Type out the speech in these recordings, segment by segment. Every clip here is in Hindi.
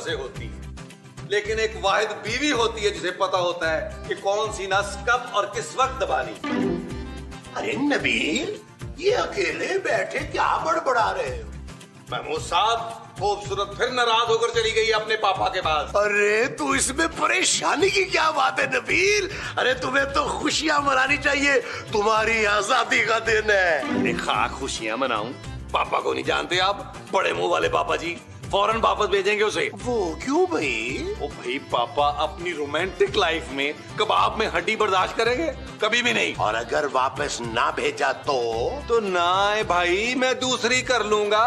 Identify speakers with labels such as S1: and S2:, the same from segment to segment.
S1: से होती है, लेकिन एक वाहिद बीवी होती है जिसे पता होता है कि कौन सी नस कब और किस वक्त दबानी।
S2: अरे नबील, ये अकेले बैठे क्या बड़बड़ा रहे हो?
S1: महमूद साहब, खूबसूरत फिर नाराज होकर चली गई अपने पापा के पास।
S2: अरे तू इसमें परेशानी की क्या बात है नबील? अरे तुम्हें तो खुशियां मनानी चाहिए, तुम्हारी आजादी का दिन है।
S1: खा खुशियां मनाऊं? पापा को नहीं जानते आप? बड़े मुंह वाले पापा जी फौरन वापस भेजेंगे उसे।
S2: वो क्यों भाई?
S1: ओ भाई, पापा अपनी रोमांटिक लाइफ में कबाब में हड्डी बर्दाश्त करेंगे? कभी भी नहीं।
S2: और अगर वापस ना भेजा तो
S1: ना है भाई, मैं दूसरी कर लूंगा।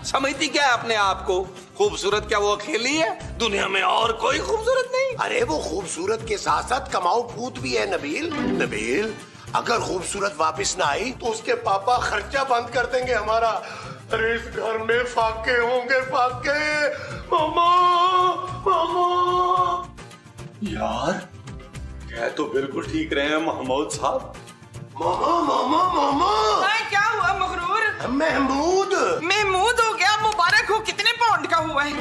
S1: समझती क्या है अपने आप को? खूबसूरत क्या वो अकेली है? दुनिया में और कोई खूबसूरत नहीं?
S2: अरे वो खूबसूरत के साथ साथ कमाऊ पूत भी है नबील। नबील, अगर खूबसूरत वापस ना आई तो उसके पापा खर्चा बंद कर देंगे हमारा। अरे इस घर में फाके होंगे, फाके। मामा, मामा।
S1: यार, कह तो बिल्कुल ठीक रहे हैं महमूद साहब।
S2: मामा, मामा, मामा।
S3: क्या हुआ मगरूर?
S2: महमूद।
S3: महमूद हो गया? मुबारक हो। कितने पाउंड का हुआ है?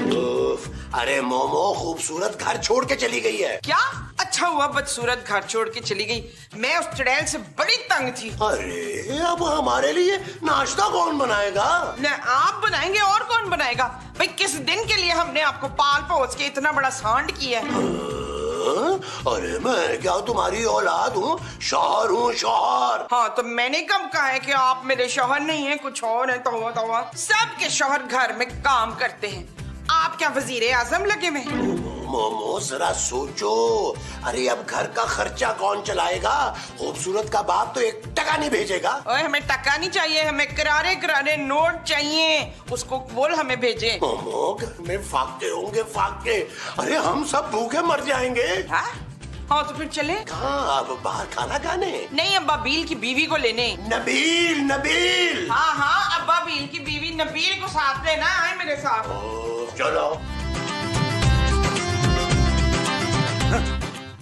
S2: अरे मोमो खूबसूरत घर छोड़ के चली गई है।
S3: क्या? अच्छा हुआ बदसूरत घर छोड़ के चली गई। मैं उस चुड़ैल से बड़ी तंग थी।
S2: अरे अब हमारे लिए नाश्ता कौन बनाएगा?
S3: न आप बनाएंगे और कौन बनाएगा? भाई किस दिन के लिए हमने आपको पाल पोस के इतना बड़ा सांड किया है?
S2: अरे मैं क्या तुम्हारी औलाद हूँ? शौहर हूँ, शौहर।
S3: हाँ तो मैंने कब कहा है कि आप मेरे शौहर नहीं हैं, कुछ और है? तौबा तौबा, सबके शौहर घर में काम करते हैं। आप क्या वजीर आजम लगे हुए?
S2: मोमो जरा सोचो। अरे अब घर का खर्चा कौन चलाएगा? खूबसूरत का बाप तो एक टका नहीं भेजेगा।
S3: ओए हमें टका नहीं चाहिए, हमें करारे करारे नोट चाहिए। उसको बोल हमें भेजे।
S2: मोमो घर में फाके होंगे, फाके। अरे हम सब भूखे मर जाएंगे।
S3: हाँ तो फिर चले।
S2: कहाँ? अब बाहर खाना खाने?
S3: नहीं, अब्बा बील की बीवी को लेने।
S2: नबील, नबील।
S3: हाँ हाँ, अब्बा बील की बीवी नबील को साथ लेना। आए मेरे साथ।
S2: चलो।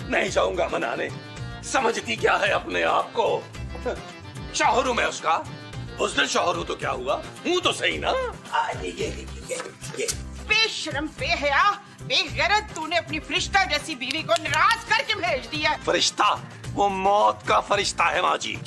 S1: नहीं जाऊंगा मनाने। समझती क्या है अपने आप को? शौहर हूं मैं उसका। उस दिन शौहर हूं तो क्या हुआ? हूं तो सही ना?
S2: ये।
S3: बेशरम, बेहया, बेगैरत, तूने अपनी फरिश्ता जैसी बीवी को नाराज करके भेज दिया।
S1: फरिश्ता? वो मौत का फरिश्ता है माँ जी।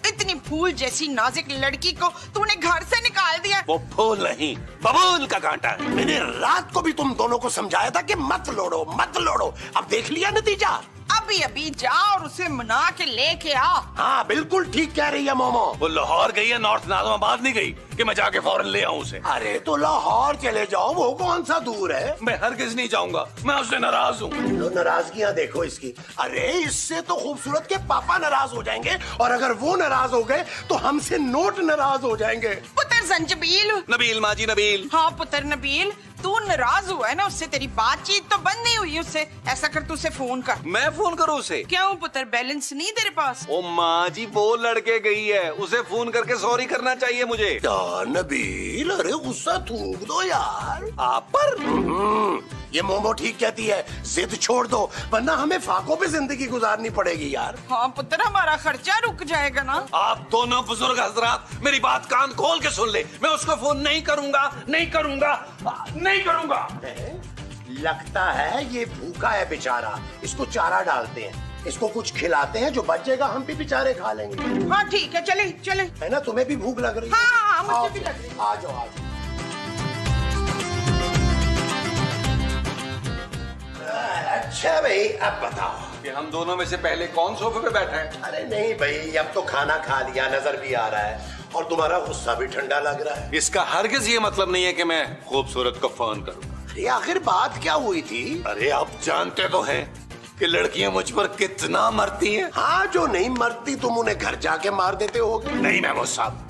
S3: इतनी फूल जैसी नाजुक लड़की को तूने घर से निकाल दिया।
S1: वो फूल नहीं, बबूल का कांटा है।
S2: मैंने रात को भी तुम दोनों को समझाया था कि मत लोड़ो, मत लोड़ो। अब देख लिया नतीजा।
S3: अभी अभी जा और उसे मना के लेके आ।
S2: हाँ बिल्कुल ठीक कह रही है मोमो।
S1: वो लाहौर गई है, नॉर्थ नाज़िमाबाद नहीं गई कि मैं जाके फौरन ले आऊं उसे।
S2: अरे तो लाहौर चले जाओ, वो कौन सा दूर है?
S1: मैं हरगिज़ नहीं जाऊंगा, मैं उससे नाराज हूँ।
S2: लो नाराजगियाँ देखो इसकी। अरे इससे तो खूबसूरत के पापा नाराज हो जाएंगे, और अगर वो नाराज हो गए तो हमसे नोट नाराज हो जाएंगे।
S3: पुत्र संजबील।
S1: नबील माँ जी, नबील।
S3: हाँ पुत्र नबील, तू नाराज हुआ है ना उससे, तेरी बातचीत तो बंद नहीं हुई उससे। ऐसा कर, तू उसे फोन कर।
S1: मैं फोन करूँ उसे?
S3: क्यों पुत्र, बैलेंस नहीं तेरे पास?
S1: ओ माँ जी, वो लड़के गई है, उसे फोन करके सॉरी करना चाहिए मुझे।
S2: नबील, अरे गुस्सा थूक दो यार
S1: आप पर।
S2: ये मोमो ठीक कहती है, जिद छोड़ दो, वरना हमें फाकों पे जिंदगी गुजारनी पड़ेगी यार।
S3: हाँ पुत्र, हमारा खर्चा रुक जाएगा ना।
S1: आप दोनों बुजुर्ग हजरात मेरी बात कान खोल के सुन ले। मैं उसको फोन नहीं करूंगा, नहीं करूंगा, नहीं करूंगा।
S2: लगता है ये भूखा है बेचारा, इसको चारा डालते हैं, इसको कुछ खिलाते हैं, जो बच जाएगा हम भी बेचारे खा लेंगे।
S3: हाँ ठीक है, चले चले।
S2: है ना, तुम्हें भी भूख लग रही है?
S3: हाँ मुझे भी लग रही है।
S2: आ जाओ आ जाओ। अच्छा भाई, अब बताओ
S1: कि हम दोनों में से पहले कौन सोफे पे बैठा है?
S2: अरे नहीं भाई, अब तो खाना खा लिया, नजर भी आ रहा है, और तुम्हारा गुस्सा भी ठंडा लग रहा है।
S1: इसका हरगिज ये मतलब नहीं है कि मैं खूबसूरत को फोन करूंगा।
S2: अरे आखिर बात क्या हुई थी?
S1: अरे आप जानते तो हैं कि लड़कियां मुझ पर कितना मरती हैं।
S2: हाँ, जो नहीं मरती तुम उन्हें घर जाके मार देते होगे।
S1: नहीं महमूद साहब,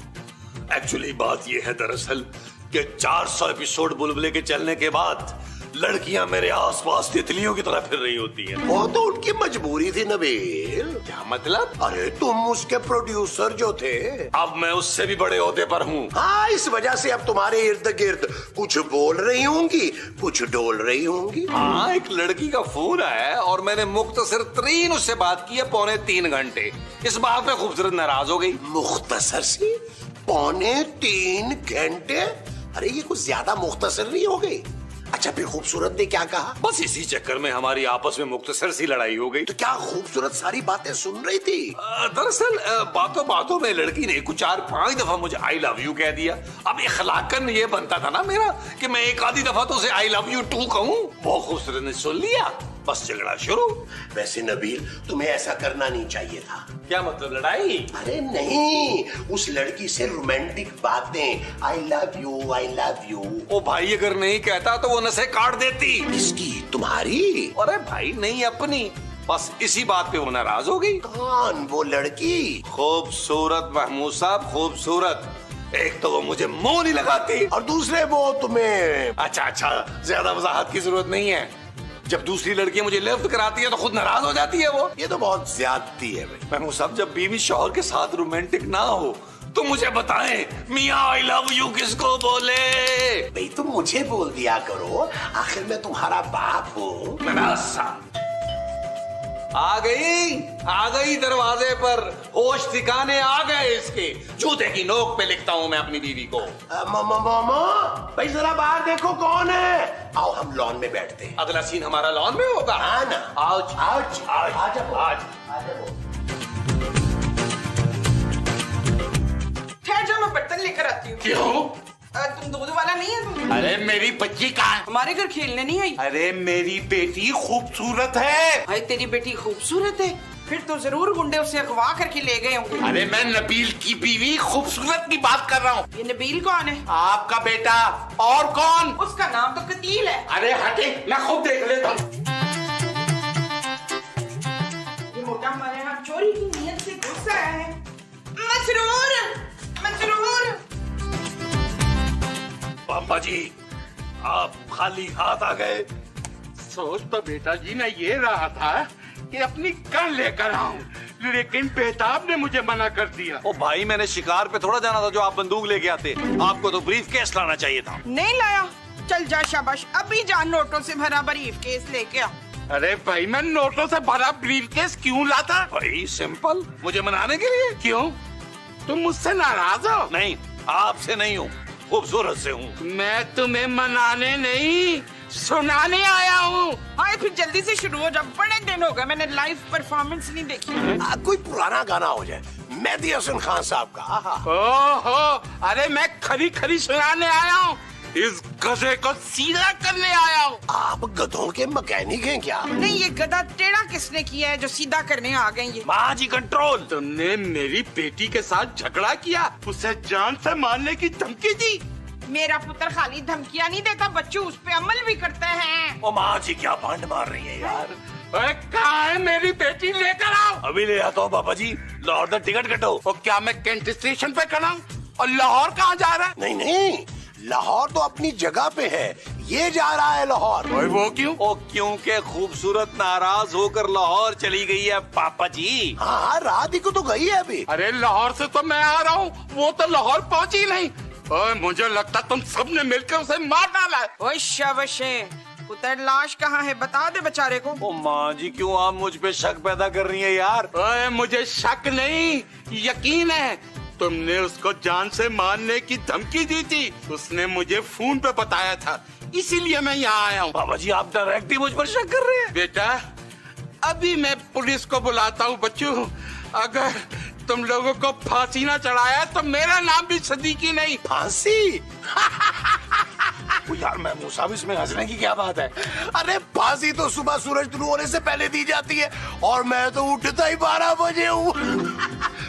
S1: एक्चुअली बात ये है दरअसल कि 400 एपिसोड बुलबुले के चलने के बाद लड़कियां मेरे आसपास तितलियों की तरह फिर रही होती हैं।
S2: वो तो उनकी मजबूरी थी नबील।
S1: क्या मतलब?
S2: अरे तुम उसके प्रोड्यूसर जो थे,
S1: अब मैं उससे भी बड़े ओहदे पर हूँ।
S2: हाँ, इस वजह से अब तुम्हारे इर्द गिर्द कुछ बोल रही होंगी, कुछ डोल रही होंगी।
S1: हाँ, एक लड़की का फोन आया और मैंने मुख्तसर तरीन उससे बात की है, 2.25 घंटे। इस बात पे खूबसूरत नाराज हो गई।
S2: मुख्तसर सी 2.25 घंटे? अरे ये कुछ ज्यादा मुख्तसर नहीं हो गई? अच्छा फिर खूबसूरत ने क्या कहा?
S1: बस इसी चक्कर में हमारी आपस में मुख्तसर सी लड़ाई हो गई।
S2: तो क्या खूबसूरत सारी बातें सुन रही थी?
S1: दरअसल बातों बातों में लड़की ने कुछ 4-5 दफा मुझे आई लव यू कह दिया। अब इखलाकन ये बनता था ना मेरा कि मैं एक आधी दफा तो उसे आई लव यू टू कहूं। वो खूबसूरत ने सुन लिया, बस झगड़ा शुरू।
S2: वैसे नबील तुम्हें ऐसा करना नहीं चाहिए था।
S1: क्या मतलब, लड़ाई?
S2: अरे नहीं, उस लड़की से रोमांटिक बातें, I love you I love you.
S1: ओ भाई अगर नहीं कहता तो वो नसें काट देती।
S2: किसकी? तुम्हारी?
S1: अरे भाई नहीं, अपनी। बस इसी बात पे वो नाराज हो गई।
S2: कौन वो लड़की?
S1: खूबसूरत महमूद साहब, खूबसूरत। एक तो वो मुझे मुंह नहीं लगाती
S2: और दूसरे वो तुम्हें।
S1: अच्छा ज्यादा वजाहत की जरूरत नहीं है। जब दूसरी लड़की मुझे लिफ्ट कराती है तो खुद नाराज हो जाती है वो।
S2: ये तो बहुत ज्यादती है भाई।
S1: महमूद साहब, जब बीवी शौहर के साथ रोमांटिक ना हो तो मुझे बताएं, मियाँ आई लव यू किसको बोले?
S2: भाई तुम मुझे बोल दिया करो, आखिर मैं तुम्हारा बाप हूँ।
S1: आ गई दरवाजे पर, होश ठिकाने आ गए इसके। जूते की नोक पे लिखता हूँ मैं अपनी बीवी को।
S2: मामा भाई जरा बाहर देखो कौन है। आओ हम लॉन में बैठते हैं।
S1: अगला सीन हमारा लॉन में होगा।
S2: हाँ ना।
S1: आज
S3: ठहर जाओ, मैं बर्तन लेकर आती हूँ।
S1: क्यों?
S3: तुम दूध वाला नहीं है तुम?
S1: अरे मेरी बच्ची कहाँ है?
S3: हमारे घर खेलने नहीं आई?
S1: अरे मेरी बेटी खूबसूरत है।
S3: भाई तेरी बेटी खूबसूरत है, फिर तो जरूर गुंडे उसे अगवा करके ले गए होंगे।
S1: अरे मैं नबील की बीवी खूबसूरत की बात कर रहा हूँ।
S3: ये नबील कौन है?
S1: आपका बेटा। और कौन?
S3: उसका नाम तो कतील है।
S1: अरे हटे, मैं खुद देख लेता हूँ।
S3: ये मोटा हमारे यहाँ चोरी की नीयत से घुस आया है। मसरूर, मसरूर।
S1: पापा जी, आप खाली हाथ आ गए।
S4: सोच तो बेटा जी मैं ये रहा था कि अपनी गन लेकर आऊं, लेकिन बेताब ने मुझे मना कर दिया।
S1: ओ भाई, मैंने शिकार पे थोड़ा जाना था जो आप बंदूक लेके आते। आपको तो ब्रीफ केस लाना चाहिए था।
S3: नहीं लाया? चल जा, शाबाश। अभी जा नोटों से भरा ब्रीफ केस लेके आ।
S4: अरे भाई मैं नोटों से भरा ब्रीफकेस क्यों लाता?
S1: भाई सिंपल, मुझे मनाने के लिए।
S4: क्यों? तुम मुझसे नाराज हो?
S1: नहीं, आपसे नहीं हूँ, खूबसूरत से हूँ।
S4: मैं तुम्हें मनाने नहीं, सुनाने आया हूँ।
S3: हाँ फिर जल्दी से शुरू हो जा, बड़े दिन हो गए मैंने लाइव परफॉर्मेंस नहीं देखी।
S2: कोई पुराना गाना हो जाए, मेहदी हसन खान साहब का।
S4: ओहो, अरे मैं खरी खरी सुनाने आया हूँ, इस गधे को सीधा करने आया हूँ।
S2: आप गधों के मैकेनिक हैं क्या?
S3: नहीं, ये गधा टेढ़ा किसने किया है जो सीधा करने आ गए ये?
S1: माँ जी कंट्रोल।
S4: तुमने मेरी बेटी के साथ झगड़ा किया, उसे जान से मारने की धमकी दी।
S3: मेरा पुत्र खाली धमकियां नहीं देता, बच्चे उस पे अमल भी करते हैं।
S1: ओ माँ जी, क्या भांड मार रही है यार?
S4: अरे कहाँ है मेरी बेटी? लेकर आओ।
S1: अभी ले आता हूँ पापा जी। लाहौर तक टिकट कटो।
S4: और क्या मैं कैंट स्टेशन पे खड़ा हूँ? और लाहौर कहाँ जा रहा है?
S2: नहीं नहीं, लाहौर तो अपनी जगह पे है, ये जा रहा है लाहौर।
S4: वो क्यों?
S1: ओ क्योंकि खूबसूरत नाराज होकर लाहौर चली गई है पापा जी।
S2: हाँ, रात ही को तो गई है अभी।
S4: अरे लाहौर से तो मैं आ रहा हूँ, वो तो लाहौर पहुँची नहीं। ओए मुझे लगता तुम सबने मिलकर उसे मार डाला है।
S3: ओए शाबाशे, पुत्र लाश कहाँ है? बता दे बेचारे को।
S1: ओ माँ जी, क्यों आप मुझ पे शक पैदा कर रही है यार?
S4: ओए मुझे शक नहीं, यकीन है। तुमने उसको जान से मारने की धमकी दी थी, उसने मुझे फोन पे बताया था, इसीलिए मैं यहाँ आया हूँ।
S1: पापा जी, आप डायरेक्ट ही मुझ पर शक कर रहे हैं।
S4: बेटा अभी मैं पुलिस को बुलाता हूँ। बच्चों, अगर तुम लोगों को फांसी ना चढ़ाया तो मेरा नाम भी सदीकी नहीं।
S2: फांसी?
S1: यार महमूद साहब, इसमें हंसने की क्या बात है?
S2: अरे फांसी तो सुबह सूरज तुलू होने से पहले दी जाती है, और मैं तो उठता ही 12 बजे हूँ।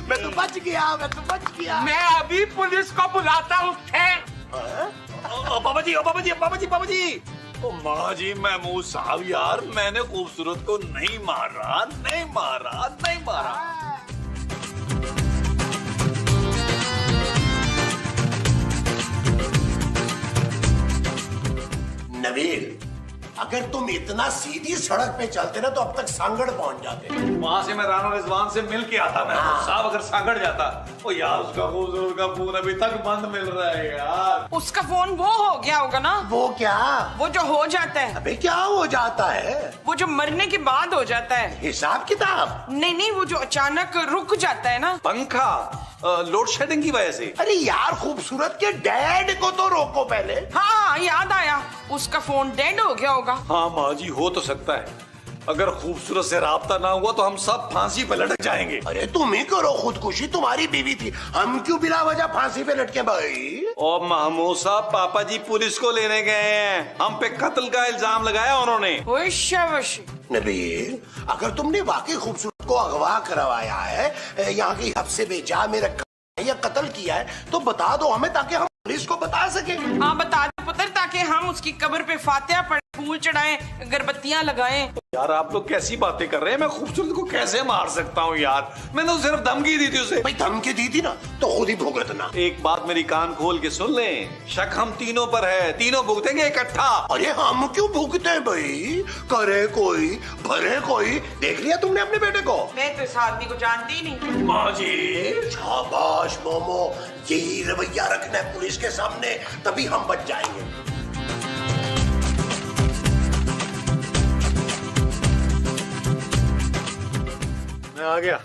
S2: मैं तो बच गया।
S4: मैं अभी पुलिस को बुलाता हूँ।
S1: पापा जी, पापा जी। ओ माँ जी, महमूद साहब यार, मैंने खूबसूरत को नहीं मारा।
S2: नबील, अगर तुम इतना सीधी सड़क पे चलते ना तो अब तक सांगड़ पहुंच जाते।
S1: वहाँ से मैं राना रिजवान से मिल के आता। महमूद साहब, अगर सांगड़ जाता ओ यार उसका खूबसूरत का फोन अभी तक बंद मिल रहा है यार।
S3: उसका फोन वो हो गया होगा ना,
S2: वो क्या?
S3: वो जो हो जाता है।
S2: अबे क्या हो जाता है?
S3: वो जो मरने के बाद हो जाता है।
S2: हिसाब किताब?
S3: नहीं नहीं, वो जो अचानक रुक जाता है ना।
S1: पंखा लोड शेडिंग की वजह से।
S2: अरे यार खूबसूरत के डैड को तो रोको पहले।
S3: हाँ याद आया, उसका फोन डेड हो गया होगा।
S1: हाँ माँ जी हो तो सकता है। अगर खूबसूरत से राब्ता ना हुआ तो हम सब फांसी पे लटक जाएंगे।
S2: अरे तुम ही करो खुदकुशी, तुम्हारी बीवी थी, हम क्यों बिला वजह फांसी पे लटके भाई?
S1: और महमूद साहब पापा जी पुलिस को लेने गए हैं, हम पे कत्ल का इल्जाम लगाया उन्होंने।
S2: नबील, अगर तुमने वाकई खूबसूरत को अगवा करवाया है, यहाँ की हद से बेजा में रखा है या कत्ल किया है, तो बता दो हमें ताकि हम पुलिस को बता सके।
S3: हाँ बता दो पुत्र, ताकि हम उसकी कब्र पे फातिहा पढ़े, फूल चढ़ाएं, अगरबत्तियां लगाएं।
S1: यार आप लोग कैसी बातें कर रहे हैं? मैं खूबसूरत को कैसे मार सकता हूँ यार? मैंने तो सिर्फ धमकी दी थी उसे।
S2: भाई धमकी दी थी ना तो खुद ही भुगतना।
S1: एक बात मेरी कान खोल के सुन लें, शक हम तीनों पर है, तीनों भुगतेंगे इकट्ठा।
S2: अरे हम क्यों भुगते हैं भाई? करे कोई भरे कोई। देख लिया तुमने अपने बेटे को?
S3: मैं तो इस आदमी को जानती ही नहीं।
S1: माँ जी
S2: शाबाश मोमो, यही रवैया रखना है पुलिस के सामने, तभी हम बच जाएंगे।
S5: मैं आ गया।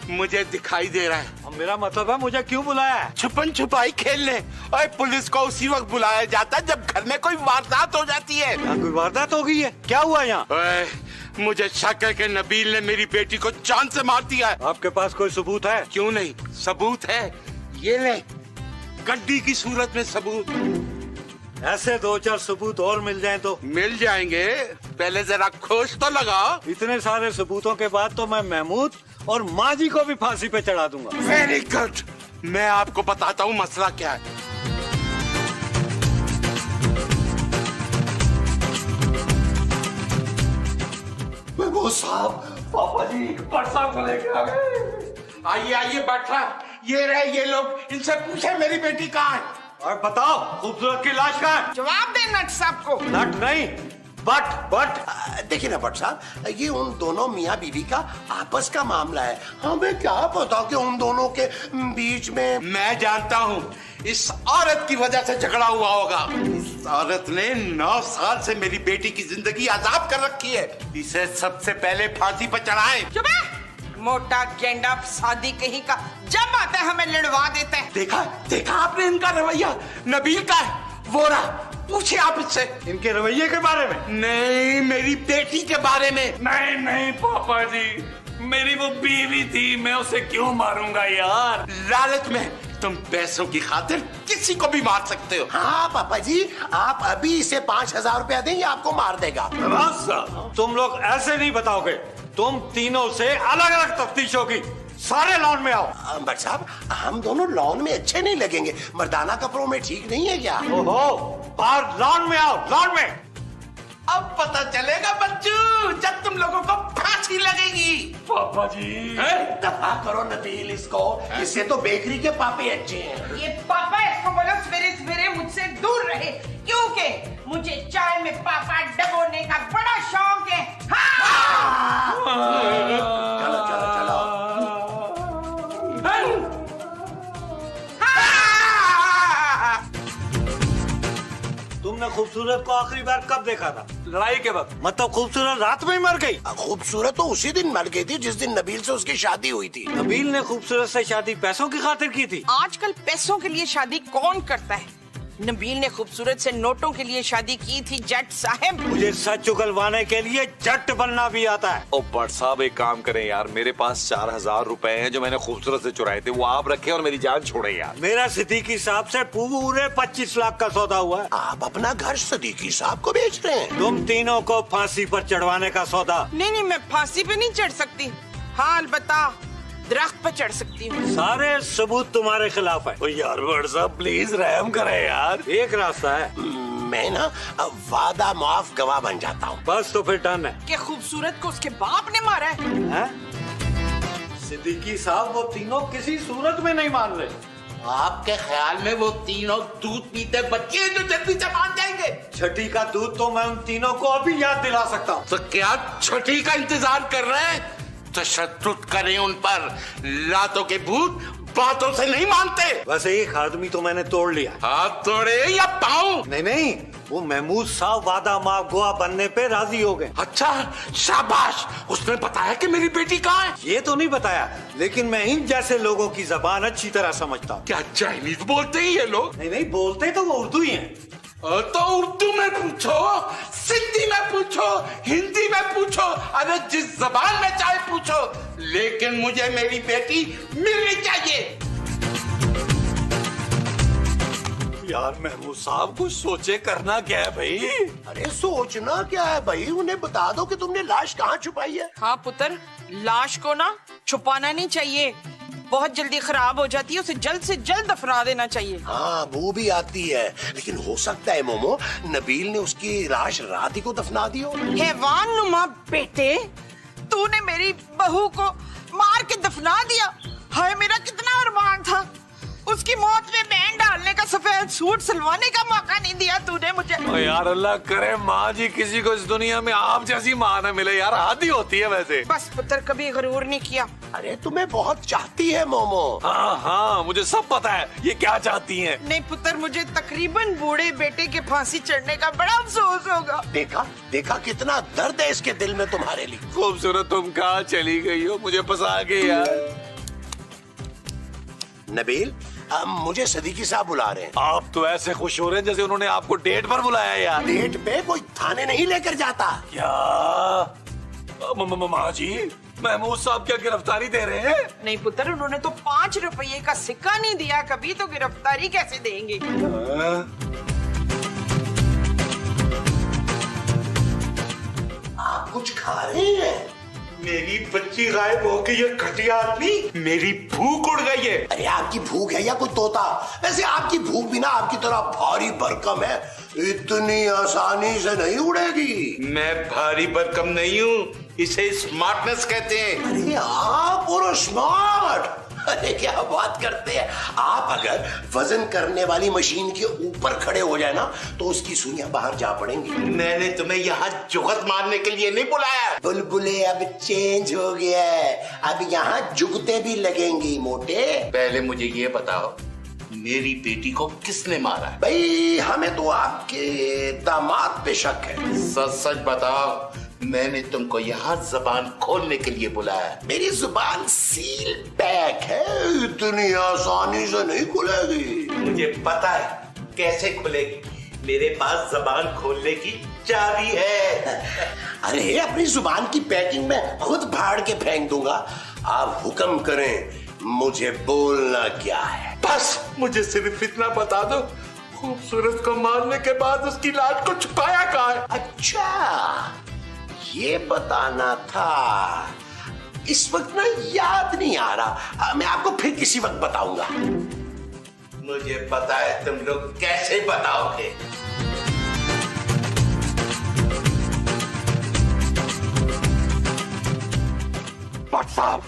S4: मुझे दिखाई दे रहा है।
S5: अब मेरा मतलब है मुझे क्यों बुलाया है?
S4: छुपन छुपाई खेलने। और पुलिस को उसी वक्त बुलाया जाता है जब घर में कोई वारदात हो जाती है।
S5: यहाँ कोई वारदात हो गई है? क्या हुआ यहाँ?
S4: ओए, मुझे शक है कि नबील ने मेरी बेटी को जान से मार दिया है।
S5: आपके पास कोई सबूत है?
S4: क्यों नहीं, सबूत है। ये ले, गड्डी की सूरत में सबूत।
S5: ऐसे 2-4 सबूत और मिल जाएं तो?
S4: मिल जाएंगे, पहले जरा खोज तो लगाओ।
S5: इतने सारे सबूतों के बाद तो मैं महमूद और माँ जी को भी फांसी पे चढ़ा दूंगा।
S4: वेरी गुड, मैं आपको बताता हूँ मसला क्या है।
S1: महमूद साहब, पापा जी भट्ट साहब को लेके आ गए।
S4: आइए आइए बैठा, ये रहे ये लोग, इनसे पूछे मेरी बेटी कहाँ है।
S5: और बताओ खूबसूरत की लाश कहाँ है?
S3: जवाब दे नट साहब को।
S5: नट नहीं, बट।
S2: देखिए ना भट्ट साहब, ये उन दोनों मियाँ बीवी का आपस का मामला है, हमें क्या पता कि उन दोनों के बीच में।
S4: मैं जानता हूँ, इस औरत की वजह से झगड़ा हुआ होगा। इस औरत ने 9 साल से मेरी बेटी की जिंदगी आजाद कर रखी है। इसे सबसे पहले फांसी पर चढ़ाएं।
S3: चुप है, मोटा गेंडा शादी कहीं का, जब आता है हमें लड़वा देता है।
S4: देखा आपने इनका रवैया? नबील का है वो रहा, पूछिए आप इससे।
S5: इनके रवैये के बारे में?
S4: नहीं, मेरी बेटी के बारे में।
S1: नहीं नहीं पापा जी, मेरी वो बीवी थी, मैं उसे क्यों मारूंगा यार?
S4: लालच में तुम पैसों की खातिर किसी को भी मार सकते हो।
S2: हाँ पापा जी, आप अभी इसे 5000 रुपया दें, ये आपको मार देगा।
S5: तुम लोग ऐसे नहीं बताओगे, तुम तीनों से अलग अलग तफ्तीश होगी। सारे लॉन में आओ।
S2: भट्ट साहब, हम दोनों लॉन में अच्छे नहीं लगेंगे, मर्दाना कपड़ों में ठीक नहीं है क्या?
S5: ओहो, बाहर लॉन में आओ, लॉन में।
S4: अब पता चलेगा बच्चू, जब तुम लोगों को फांसी लगेगी।
S1: पापा जी
S2: दफा करो नबील इसको, इससे तो बेकरी के पापे अच्छे हैं।
S3: ये पापा इसको बोलो सवेरे सवेरे मुझसे दूर रहे, क्योंकि मुझे चाय में पापा डबोने का बड़ा शौक है। हाँ!
S2: चलो चलो चलो।
S5: तुमने खूबसूरत को आखिरी बार कब देखा था? लड़ाई के वक्त? मतलब खूबसूरत रात में ही मर गई?
S2: खूबसूरत तो उसी दिन मर गई थी जिस दिन नबील से उसकी शादी हुई थी।
S5: नबील ने खूबसूरत से शादी पैसों की खातिर की थी?
S3: आजकल पैसों के लिए शादी कौन करता है? नबील ने खूबसूरत से नोटों के लिए शादी की थी जट साहब।
S5: मुझे सच उगलवाने के लिए जट बनना भी आता है।
S1: ओ भट्ट साहब एक काम करें यार, मेरे पास 4000 रुपए हैं जो मैंने खूबसूरत से चुराए थे, वो आप रखें और मेरी जान छोड़े यार।
S5: मेरा सिद्दीकी साहब से पूरे 25 लाख का सौदा हुआ है।
S2: आप अपना घर सिद्दीकी साहब को बेच रहे हैं?
S5: तुम तीनों को फांसी पर चढ़वाने का सौदा।
S3: नहीं, मैं फांसी पे नहीं चढ़ सकती। हाँ अलबत्ता दरख्त पर चढ़ सकती हूँ।
S5: सारे सबूत तुम्हारे खिलाफ है।
S1: ओ यार भट्ट साहब प्लीज रहम करें यार।
S5: एक रास्ता है,
S2: मैं ना वादा माफ गवाह बन जाता हूँ।
S5: बस तो फिर डन है।
S3: कि खूबसूरत को उसके बाप ने मारा है।
S5: हैं? सिद्दीकी साहब वो तीनों किसी सूरत में नहीं मान रहे।
S4: आपके ख्याल में वो तीनों दूध पीते बच्चे हैं जो जल्दी से मान जाएंगे?
S5: छठी का दूध तो मैं उन तीनों को अभी याद दिला सकता हूँ।
S4: तो क्या छठी का इंतजार कर रहे हैं? तशद्दुद करें उन पर, लातों के भूत बातों से नहीं मानते।
S5: वैसे एक आदमी तो मैंने तोड़ लिया।
S4: हाथ तोड़े या पाँव?
S5: नहीं, वो महमूद साहब वादा माफ गोवा बनने पे राजी हो गए।
S4: अच्छा, शाबाश। उसने बताया कि मेरी बेटी कहाँ है?
S5: ये तो नहीं बताया, लेकिन मैं इन जैसे लोगों की जबान अच्छी तरह समझता हूँ।
S4: क्या चाइनीज बोलते ही ये लोग?
S5: नहीं, बोलते तो वो उर्दू ही हैं।
S4: तो उर्दू में पूछो, सिंधी में पूछो, हिंदी में पूछो, अरे जिस जबान में चाहे पूछो, लेकिन मुझे मेरी बेटी मिलनी चाहिए।
S1: यार महमूद साहब कुछ सोचे, करना क्या है भाई?
S2: अरे सोचना क्या है भाई, उन्हें बता दो कि तुमने लाश कहाँ छुपाई है।
S3: हाँ पुत्र, लाश को ना छुपाना नहीं चाहिए, बहुत जल्दी खराब हो जाती है, उसे जल्द से जल्द दफना देना चाहिए।
S2: हाँ वो भी आती है, लेकिन हो सकता है मोमो नबील ने उसकी लाश रात ही को दफना दी हो।
S3: हैवान नुमा बेटे, तूने मेरी बहू को मार के दफना दिया। हाय मेरा कितना अरमान था, उसकी मौत में बैंड डालने का, सफेद सूट सिलवाने का मौका नहीं दिया तूने मुझे।
S1: ओ यार अल्लाह करे माँ जी किसी को इस दुनिया में आप जैसी माँ न मिले यार, आदि होती है वैसे।
S3: बस पुत्र कभी गरूर नहीं किया।
S2: अरे तुम्हें बहुत चाहती है मोमो।
S1: हाँ मुझे सब पता है ये क्या चाहती हैं।
S3: नहीं पुत्र, मुझे तकरीबन बूढ़े बेटे के फांसी चढ़ने का बड़ा अफसोस होगा।
S2: देखा कितना दर्द है इसके दिल में तुम्हारे लिए।
S1: खूबसूरत तुम कहाँ चली गई हो, मुझे फंसा के यार।
S2: नबील मुझे सदीकी साहब बुला रहे हैं।
S1: आप तो ऐसे खुश हो रहे हैं जैसे उन्होंने आपको डेट पर बुलाया यार।
S2: डेट पे कोई थाने नहीं लेकर जाता।
S1: क्या माँ जी महमूद साहब क्या गिरफ्तारी दे रहे हैं?
S3: नहीं पुत्र, उन्होंने तो 5 रुपये का सिक्का नहीं दिया कभी, तो गिरफ्तारी कैसे देंगे?
S2: आप कुछ खा रहे हैं?
S4: मेरी बच्ची गायब हो गई है, घटिया आदमी। मेरी भूख उड़ गई है।
S2: अरे आपकी भूख है या कोई तोता? वैसे आपकी भूख भी ना आपकी तरह भारी भरकम है, इतनी आसानी से नहीं उड़ेगी।
S4: मैं भारी भरकम नहीं हूँ, इसे स्मार्टनेस कहते हैं।
S2: अरे आप और स्मार्ट, अरे क्या बात करते हैं आप। अगर वजन करने वाली मशीन के ऊपर खड़े हो जाए ना तो उसकी सुइयां बाहर जा पड़ेंगी।
S4: मैंने तुम्हें यहाँ जुगत मारने के लिए नहीं बुलाया।
S2: बुलबुले अब चेंज हो गया है, अब यहाँ जुगते भी लगेंगी मोटे।
S4: पहले मुझे ये बताओ, मेरी बेटी को किसने मारा है?
S2: भाई हमें तो आपके दामाद पे शक है।
S4: सच सच बताओ, मैंने तुमको यहाँ जबान खोलने के लिए बुलाया।
S2: मेरी जुबान सील पैक है, इतनी आसानी से नहीं खुलेगी।
S4: मुझे पता है कैसे खुलेगी, मेरे पास जबान खोलने की चाबी है।
S2: अरे अपनी जुबान की पैकिंग में खुद फाड़ के फेंक दूंगा। आप हुक्म करें, मुझे बोलना क्या है?
S4: बस मुझे सिर्फ इतना बता दो, खूबसूरत को मारने के बाद उसकी लाश को छुपाया कहाँ है?
S2: अच्छा ये बताना था, इस वक्त ना याद नहीं आ रहा, मैं आपको फिर किसी वक्त बताऊंगा।
S4: मुझे पता है तुम लोग कैसे बताओगे। भट्ट साहब,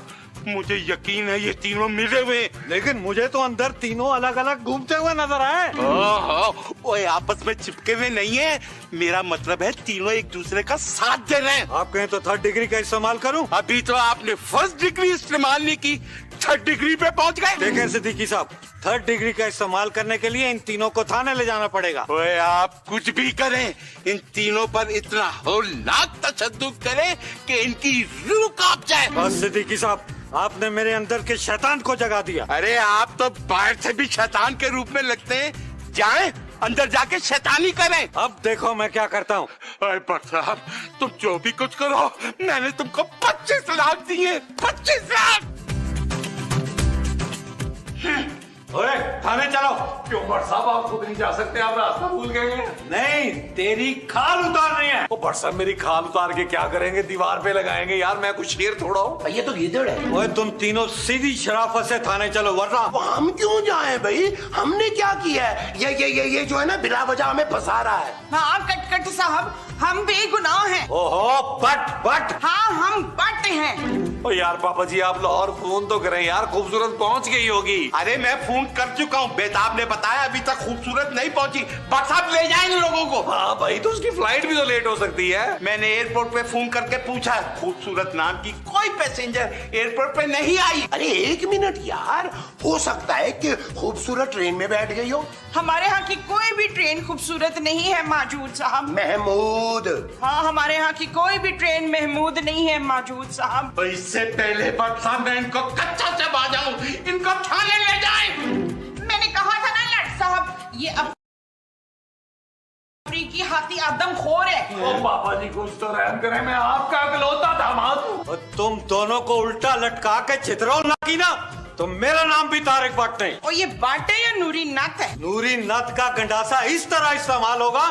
S4: मुझे यकीन है ये तीनों मिले हुए,
S5: लेकिन मुझे तो अंदर तीनों अलग अलग घूमते हुए नजर आए।
S4: ओए आपस में चिपके हुए नहीं है, मेरा मतलब है तीनों एक दूसरे का साथ दे रहे हैं।
S5: आप कहें तो 3rd डिग्री का इस्तेमाल करूं?
S4: अभी तो आपने 1st डिग्री इस्तेमाल नहीं की, 3rd डिग्री पे पहुंच गए।
S5: देखें सिद्दीकी साहब, 3rd डिग्री का इस्तेमाल करने के लिए इन तीनों को थाने ले जाना पड़ेगा।
S4: ओए आप कुछ भी करें, इन तीनों पर इतना होलनाक तशद्दुद करें कि इनकी रूह कांप जाए।
S5: बस सिद्दीकी साहब, आपने मेरे अंदर के शैतान को जगा दिया।
S4: अरे आप तो बाहर से भी शैतान के रूप में लगते हैं, जाएं अंदर जाके शैतानी करें।
S5: अब देखो मैं क्या करता हूँ।
S4: अरे भट्ट साहब, तुम जो भी कुछ करो, मैंने तुमको 25 लाख दिए, 25 लाख।
S5: ओए थाने चलो।
S1: क्यों भट्ट साहब आप खुद नहीं जा सकते, आप रास्ता भूल गए हैं?
S5: नहीं, तेरी खाल उतारनी है।
S1: ओ भट्ट साहब मेरी खाल उतार के क्या करेंगे, दीवार पे लगाएंगे यार, मैं कुछ शेर थोड़ा हूँ।
S2: ये तो गीदड़ है।
S5: ओए तुम तीनों सीधी शराफत से थाने चलो, वरना
S2: हम क्यों जाएं भाई, हमने क्या किया है? ये जो है ना बिला वजह हमें फंसा रहा है।
S3: हाँ कटकट साहब, हम बेगुनाह हैं।
S5: ओहो बट
S3: हाँ हम बट हैं।
S1: ओ यार पापा जी आप लाहौर फोन तो करें यार, खूबसूरत पहुंच गई होगी।
S4: अरे मैं फोन कर चुका हूँ, बेताब ने बताया अभी तक खूबसूरत नहीं पहुंची, बस आप ले जाए इन लोगों को।
S1: हाँ भाई तो उसकी फ्लाइट भी तो लेट हो सकती है।
S4: मैंने एयरपोर्ट पे फोन करके पूछा, खूबसूरत नाम की कोई पैसेंजर एयरपोर्ट पे नहीं आई।
S2: अरे 1 मिनट यार, हो सकता है कि खूबसूरत ट्रेन में बैठ गई हो।
S3: हमारे यहाँ की कोई भी ट्रेन खूबसूरत नहीं है माजूद साहब।
S2: महमूद।
S3: हाँ, हमारे यहाँ की कोई भी ट्रेन महमूद नहीं है माजूद साहब।
S4: तो इससे पहले साहब मैं इनको कच्चा चबा जाऊं, इनको थाने ले जाए।
S3: मैंने कहा था ना लट साहब, ये अफ्रीकी हाथी आदमखोर है।
S1: ओ पापा जी कुछ तो रहम करें, मैं आपका इकलौता दामाद हूँ।
S5: तुम दोनों को उल्टा लटका के चित्रोल ना की ना तो मेरा नाम भी तारिक भट्ट नहीं।
S3: और ये बाटे या नूरी नत है?
S5: नूरी नत का गंडासा इस तरह इस्तेमाल होगा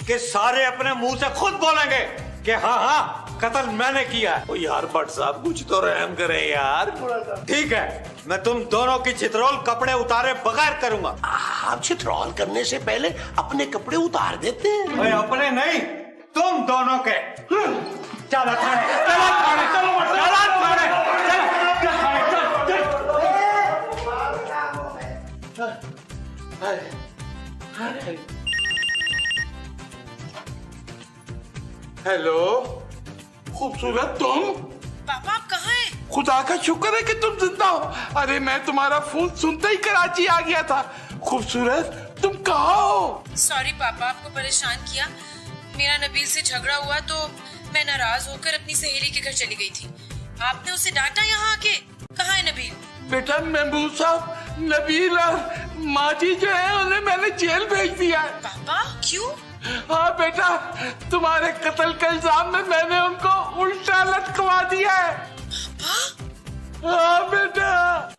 S5: कि सारे अपने मुंह से खुद बोलेंगे कि हाँ हाँ कत्ल मैंने किया है।
S1: ओ यार भट्ट साहब कुछ तो रहम करें यार।
S5: ठीक है, मैं तुम दोनों की चित्रोल कपड़े उतारे बगैर करूंगा।
S2: आप चित्रौल करने से पहले अपने कपड़े उतार देते हैं।
S5: भाई अपने नहीं, तुम दोनों के। चलो थाने, चलो थाने, चलो थाने, चलो थाने, चलो।
S4: हेलो खूबसूरत, तुम?
S6: पापा आप कहाँ हैं?
S4: खुदा का शुक्र है कि तुम जिंदा हो। अरे मैं तुम्हारा फोन सुनते ही कराची आ गया था। खूबसूरत तुम कहाँ हो?
S6: सॉरी पापा आपको परेशान किया। मेरा नबील से झगड़ा हुआ तो मैं नाराज होकर अपनी सहेली के घर चली गई थी। आपने उसे डांटा यहाँ आके। कहाँ है नबील?
S4: बेटा महबूब साहब, नबील और माजी जो है उन्हें मैंने जेल भेज दिया है।
S6: पापा क्यों?
S4: हाँ बेटा, तुम्हारे कत्ल के इल्जाम में मैंने उनको उल्टा लटकवा दिया है।
S6: पापा
S4: हाँ बेटा।